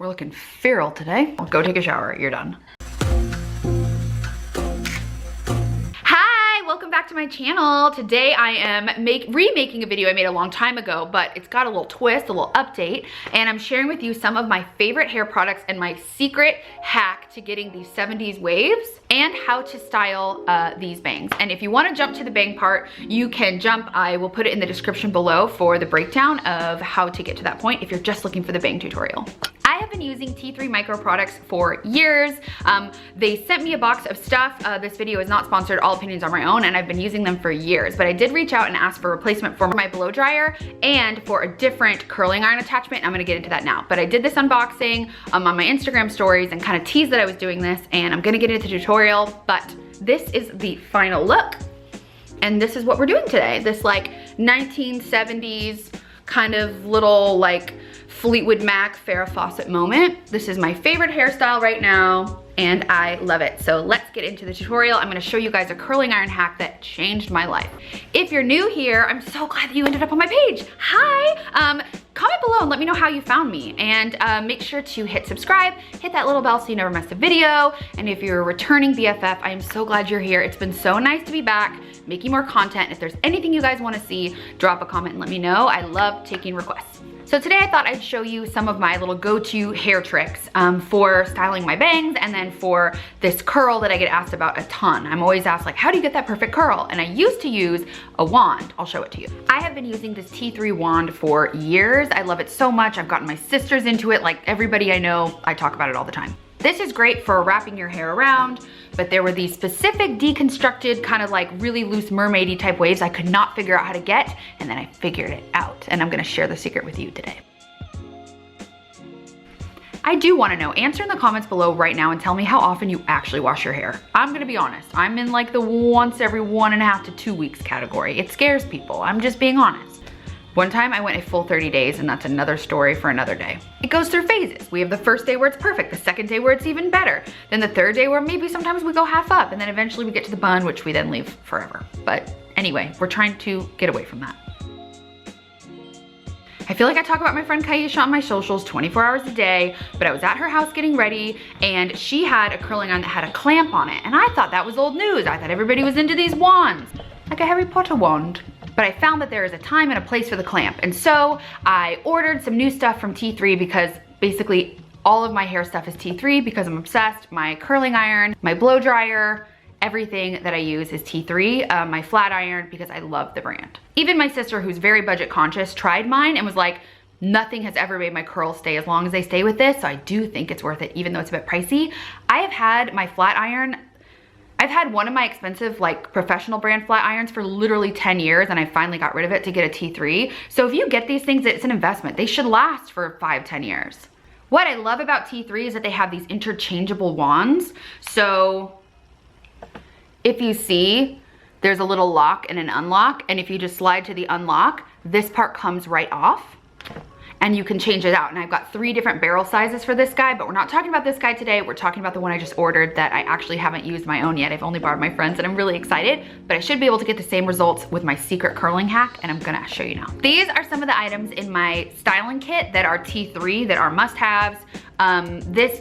we're looking feral today. Go take a shower, you're done. Welcome back to my channel. Today I am remaking a video I made a long time ago, but it's got a little twist, a little update, and I'm sharing with you some of my favorite hair products and my secret hack to getting these 70s waves and how to style these bangs. And if you want to jump to the bang part, you can jump. I will put it in the description below for the breakdown of how to get to that point if you're just looking for the bang tutorial. I have been using T3 micro products for years. They sent me a box of stuff. This video is not sponsored, all opinions are my own, and I've been using them for years, but I did reach out and ask for a replacement for my blow dryer and for a different curling iron attachment. I'm gonna get into that now, but I did this unboxing on my Instagram stories and kind of teased that I was doing this, and I'm gonna get into the tutorial, but this is the final look. And this is what we're doing today. This like 1970s kind of little like Fleetwood Mac Farrah Fawcett moment. This is my favorite hairstyle right now and I love it. So let's get into the tutorial. I'm gonna show you guys a curling iron hack that changed my life. If you're new here, I'm so glad that you ended up on my page. Hi, comment below and let me know how you found me, and make sure to hit subscribe, hit that little bell so you never miss a video. And if you're a returning BFF, I am so glad you're here. It's been so nice to be back making more content. If there's anything you guys want to see, drop a comment and let me know. I love taking requests. So today I thought I'd show you some of my little go-to hair tricks for styling my bangs, and then for this curl that I get asked about a ton. I'm always asked like, how do you get that perfect curl? And I used to use a wand. I'll show it to you. I have been using this T3 wand for years. I love it so much. I've gotten my sisters into it. Like everybody I know, I talk about it all the time. This is great for wrapping your hair around, but there were these specific deconstructed kind of like really loose mermaidy type waves I could not figure out how to get, and then I figured it out, and I'm gonna share the secret with you today. I do wanna know, answer in the comments below right now and tell me how often you actually wash your hair. I'm gonna be honest, I'm in like the once every 1.5 to 2 weeks category. It scares people, I'm just being honest. One time I went a full 30 days, and that's another story for another day. It goes through phases. We have the first day where it's perfect, the second day where it's even better, then the third day where maybe sometimes we go half up, and then eventually we get to the bun, which we then leave forever. But anyway, we're trying to get away from that. I feel like I talk about my friend Kaisha on my socials 24 hours a day, but I was at her house getting ready, and she had a curling iron that had a clamp on it, and I thought that was old news. I thought everybody was into these wands, like a Harry Potter wand. But I found that there is a time and a place for the clamp. And so I ordered some new stuff from T3 because basically all of my hair stuff is T3 because I'm obsessed. My curling iron, my blow dryer, everything that I use is T3. My flat iron, because I love the brand. Even my sister, who's very budget conscious, tried mine and was like, nothing has ever made my curls stay as long as they stay with this. So I do think it's worth it, even though it's a bit pricey. I have had my flat iron, I've had one of my expensive like professional brand flat irons for literally 10 years, and I finally got rid of it to get a T3. So if you get these things, it's an investment. They should last for 5-10 years. What I love about T3 is that they have these interchangeable wands. So if you see, there's a little lock and an unlock, and if you just slide to the unlock, this part comes right off. And you can change it out. And I've got 3 different barrel sizes for this guy, but we're not talking about this guy today. We're talking about the one I just ordered that I actually haven't used my own yet. I've only borrowed my friends, and I'm really excited, but I should be able to get the same results with my secret curling hack, and I'm gonna show you now. These are some of the items in my styling kit that are T3, that are must-haves.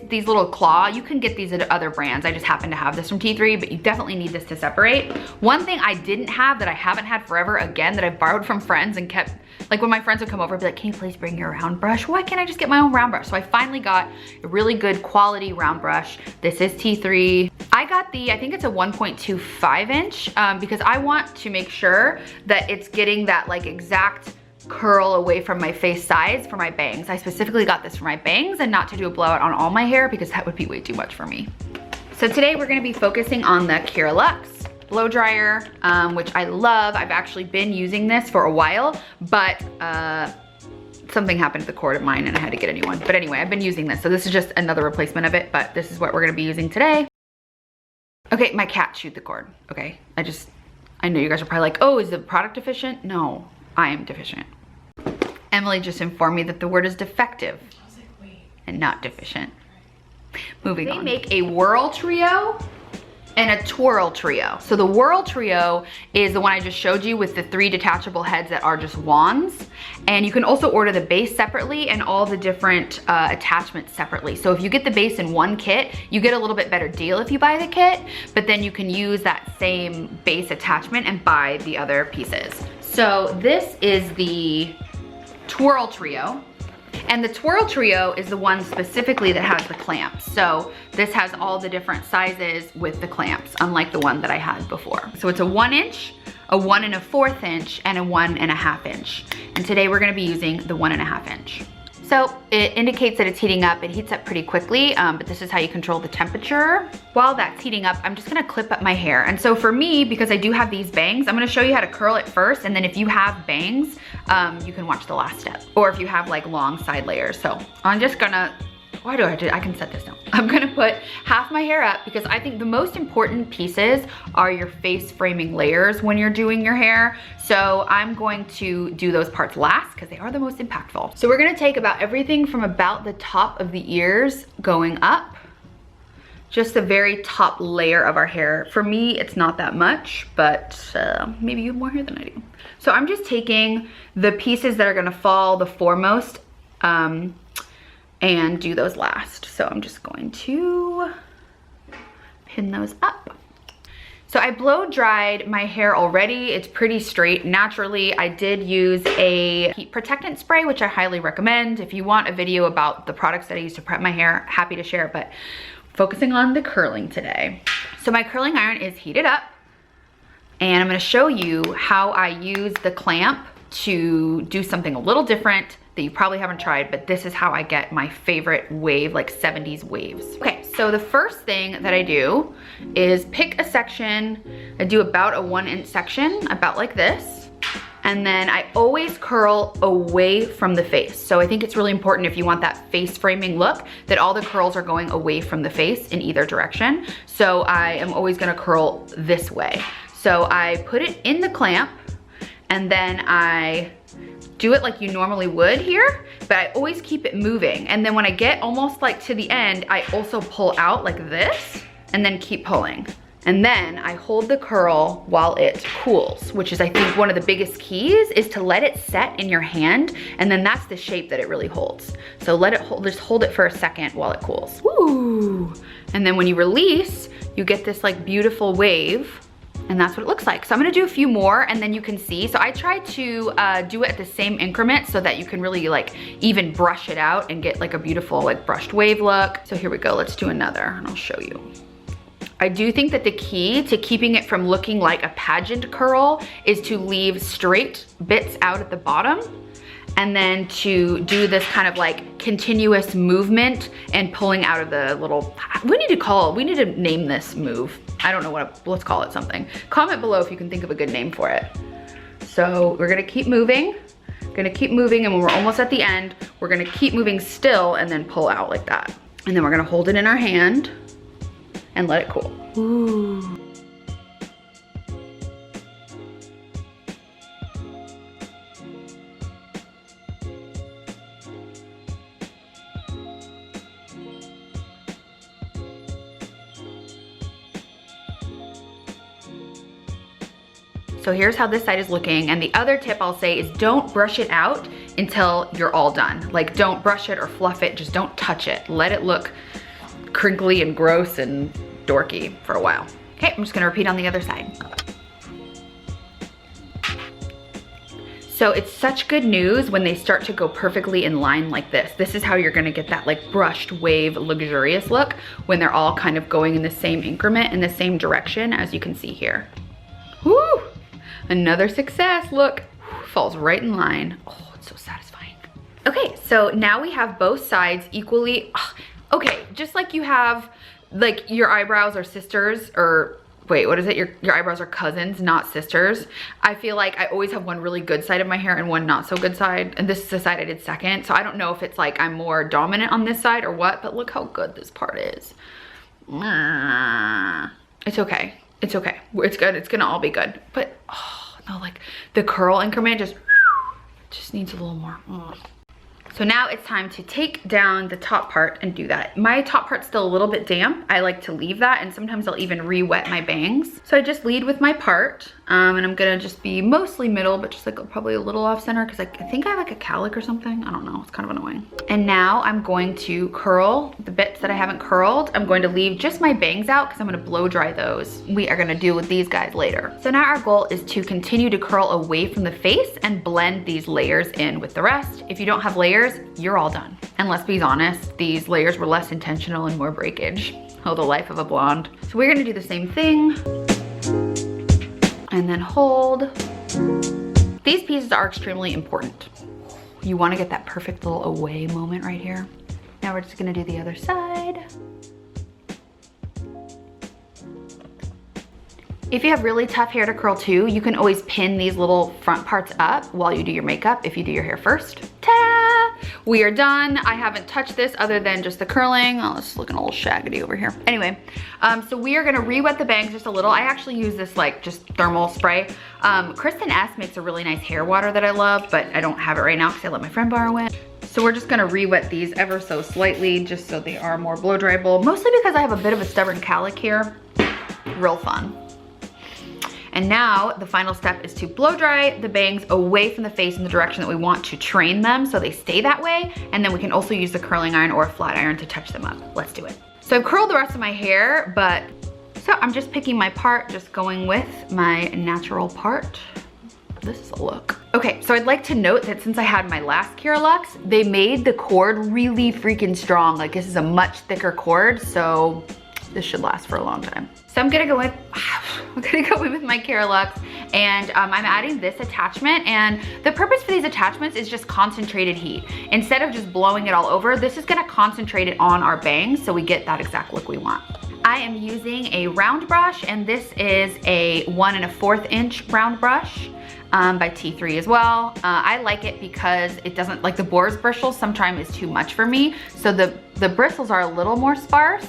These little claw, you can get these at other brands. I just happen to have this from T3, but you definitely need this to separate. One thing I didn't have that I haven't had forever, again, that I've borrowed from friends and kept, like when my friends would come over, I'd be like, can you please bring your round brush? Why can't I just get my own round brush? So I finally got a really good quality round brush. This is T3. I got the, I think it's a 1.25 inch because I want to make sure that it's getting that like exact curl away from my face size for my bangs. I specifically got this for my bangs and not to do a blowout on all my hair because that would be way too much for me. So today we're gonna be focusing on the Kira Luxe blow dryer, which I love. I've actually been using this for a while, but something happened to the cord of mine and I had to get a new one. But anyway, I've been using this. So this is just another replacement of it, but this is what we're gonna be using today. Okay, my cat chewed the cord, okay? I know you guys are probably like, oh, is the product deficient? No, I am deficient. Emily just informed me that the word is defective and not deficient. Moving on. They make a Whirl Trio and a twirl trio. So the whirl trio is the one I just showed you with the 3 detachable heads that are just wands. And you can also order the base separately and all the different attachments separately. So if you get the base in one kit, you get a little bit better deal if you buy the kit, but then you can use that same base attachment and buy the other pieces. So this is the twirl trio. And the twirl trio is the one specifically that has the clamps. So this has all the different sizes with the clamps, unlike the one that I had before. So it's a 1 inch, a 1 1/4 inch, and a 1 1/2 inch. And today we're gonna be using the 1 1/2 inch. So it indicates that it's heating up. It heats up pretty quickly, but this is how you control the temperature. While that's heating up, I'm just gonna clip up my hair. And so for me, because I do have these bangs, I'm gonna show you how to curl it first, and then if you have bangs, you can watch the last step. Or if you have like long side layers. So I'm just gonna, why do I do, I can set this down. I'm gonna put half my hair up because I think the most important pieces are your face framing layers when you're doing your hair. So I'm going to do those parts last because they are the most impactful. So we're gonna take about everything from about the top of the ears going up, just the very top layer of our hair. For me, it's not that much, but maybe you have more hair than I do. So I'm just taking the pieces that are gonna fall the foremost and do those last. So I'm just going to pin those up. So I blow dried my hair already. It's pretty straight naturally. I did use a heat protectant spray, which I highly recommend. If you want a video about the products that I use to prep my hair, happy to share, but focusing on the curling today. So my curling iron is heated up, and I'm gonna show you how I use the clamp to do something a little different that you probably haven't tried, but this is how I get my favorite wave, like 70s waves. Okay, so the first thing that I do is pick a section. I do about a 1 inch section, about like this. And then I always curl away from the face. So I think it's really important if you want that face framing look that all the curls are going away from the face in either direction. So I am always gonna curl this way. So I put it in the clamp and then I do it like you normally would here, but I always keep it moving. And then when I get almost like to the end, I also pull out like this and then keep pulling. And then I hold the curl while it cools, which is I think one of the biggest keys is to let it set in your hand, and then that's the shape that it really holds. So let it hold, just hold it for a second while it cools. Woo! And then when you release, you get this like beautiful wave, and that's what it looks like. So I'm gonna do a few more and then you can see. So I try to do it at the same increment so that you can really like even brush it out and get like a beautiful like brushed wave look. So here we go, let's do another and I'll show you. I do think that the key to keeping it from looking like a pageant curl is to leave straight bits out at the bottom and then to do this kind of like continuous movement and pulling out of the little, we need to name this move. I don't know let's call it something. Comment below if you can think of a good name for it. So we're gonna keep moving, and when we're almost at the end, we're gonna keep moving still and then pull out like that. And then we're gonna hold it in our hand and let it cool. Ooh. So here's how this side is looking. And the other tip I'll say is don't brush it out until you're all done. Like don't brush it or fluff it, just don't touch it. Let it look crinkly and gross and dorky for a while. Okay, I'm just gonna repeat on the other side. So it's such good news when they start to go perfectly in line like this. This is how you're gonna get that like brushed wave luxurious look when they're all kind of going in the same increment, in the same direction as you can see here. Woo! Another success, look, falls right in line. Oh, it's so satisfying. Okay, so now we have both sides equally, okay, just like you have, like your eyebrows are sisters, or wait, what is it? Your eyebrows are cousins, not sisters. I feel like I always have one really good side of my hair and one not so good side, and this is the side I did second, so I don't know if it's like I'm more dominant on this side or what, but look how good this part is. It's okay. It's okay. It's good. It's gonna all be good. But oh no, like the curl increment just needs a little more. So now it's time to take down the top part and do that. My top part's still a little bit damp. I like to leave that, and sometimes I'll even re-wet my bangs. So I just lead with my part, and I'm gonna just be mostly middle, but just like probably a little off center, because I think I have like a cowlick or something. I don't know, it's kind of annoying. And now I'm going to curl the bits that I haven't curled. I'm going to leave just my bangs out because I'm gonna blow dry those. We are gonna deal with these guys later. So now our goal is to continue to curl away from the face and blend these layers in with the rest. If you don't have layers, you're all done. And let's be honest, these layers were less intentional and more breakage. Oh, the life of a blonde. So we're gonna do the same thing. And then hold. These pieces are extremely important. You wanna get that perfect little away moment right here. Now we're just gonna do the other side. If you have really tough hair to curl too, you can always pin these little front parts up while you do your makeup if you do your hair first. Ta-da! We are done. I haven't touched this other than just the curling. Oh, this is looking a little shaggy over here. Anyway, so we are gonna re-wet the bangs just a little. I actually use this like just thermal spray. Kristen S makes a really nice hair water that I love, but I don't have it right now because I let my friend borrow it. So we're just gonna re-wet these ever so slightly just so they are more blow dryable, mostly because I have a bit of a stubborn cowlick here. Real fun. And now the final step is to blow dry the bangs away from the face in the direction that we want to train them so they stay that way. And then we can also use the curling iron or a flat iron to touch them up. Let's do it. So I've curled the rest of my hair, but so I'm just picking my part, just going with my natural part. This is a look. Okay, so I'd like to note that since I had my last Curelux, they made the cord really freaking strong. Like this is a much thicker cord, so this should last for a long time. So I'm gonna go in with my Curelux, and I'm adding this attachment, and the purpose for these attachments is just concentrated heat. Instead of just blowing it all over, this is gonna concentrate it on our bangs so we get that exact look we want. I am using a round brush, and this is a 1 1/4 inch round brush by T3 as well. I like it because it doesn't, like the boar's bristles sometimes is too much for me, so the bristles are a little more sparse.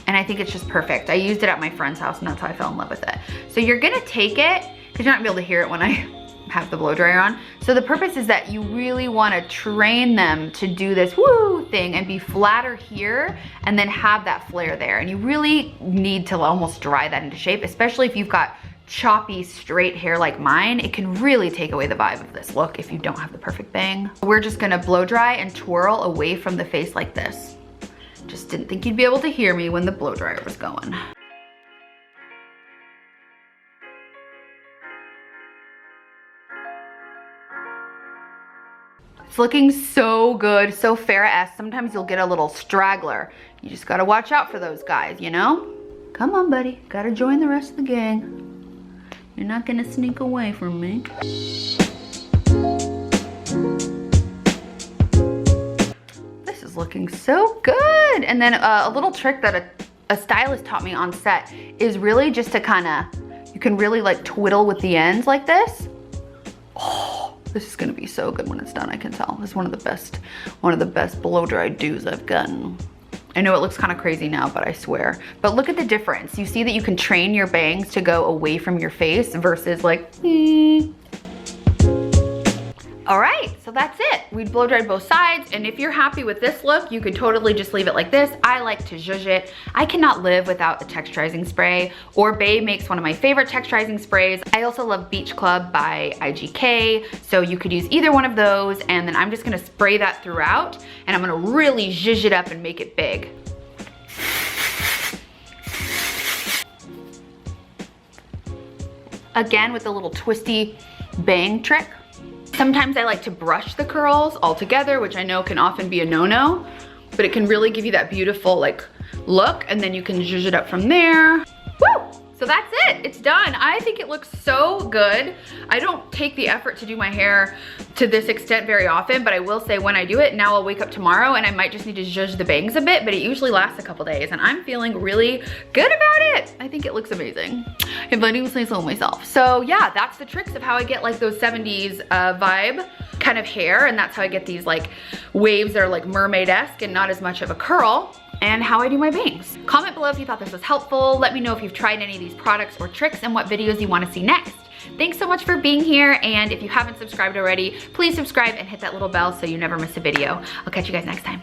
And I think it's just perfect. I used it at my friend's house and that's how I fell in love with it. So you're gonna take it, because you're not gonna be able to hear it when I have the blow dryer on. So the purpose is that you really wanna train them to do this woo thing and be flatter here and then have that flare there. And you really need to almost dry that into shape, especially if you've got choppy straight hair like mine. It can really take away the vibe of this look if you don't have the perfect bang. We're just gonna blow dry and twirl away from the face like this. Just didn't think you'd be able to hear me when the blow dryer was going. It's looking so good, so Farrah-esque. Sometimes you'll get a little straggler. You just gotta watch out for those guys, you know? Come on, buddy, gotta join the rest of the gang. You're not gonna sneak away from me. Looking so good. And then a little trick that a stylist taught me on set is really just to kind of, you can really like twiddle with the ends like this. Oh, this is gonna be so good when it's done, I can tell. This is one of the best blow dried do's I've gotten. I know it looks kind of crazy now, but I swear. But look at the difference. You see that you can train your bangs to go away from your face versus like, All right, so that's it. We've blow dried both sides, and if you're happy with this look, you could totally just leave it like this. I like to zhuzh it. I cannot live without a texturizing spray, or Bae makes one of my favorite texturizing sprays. I also love Beach Club by IGK, so you could use either one of those, and then I'm just gonna spray that throughout, and I'm gonna really zhuzh it up and make it big. Again, with a little twisty bang trick. Sometimes I like to brush the curls all together, which I know can often be a no-no, but it can really give you that beautiful like look, and then you can zhuzh it up from there. Woo! So that's it, it's done. I think it looks so good. I don't take the effort to do my hair to this extent very often, but I will say when I do it, now I'll wake up tomorrow and I might just need to zhuzh the bangs a bit, but it usually lasts a couple days and I'm feeling really good about it. I think it looks amazing, if I do say so myself. So yeah, that's the tricks of how I get like those 70s vibe kind of hair, and that's how I get these like waves that are like mermaid-esque and not as much of a curl, and how I do my bangs. Comment below if you thought this was helpful. Let me know if you've tried any of these products or tricks and what videos you want to see next. thanks so much for being here. And if you haven't subscribed already, please subscribe and hit that little bell so you never miss a video. I'll catch you guys next time.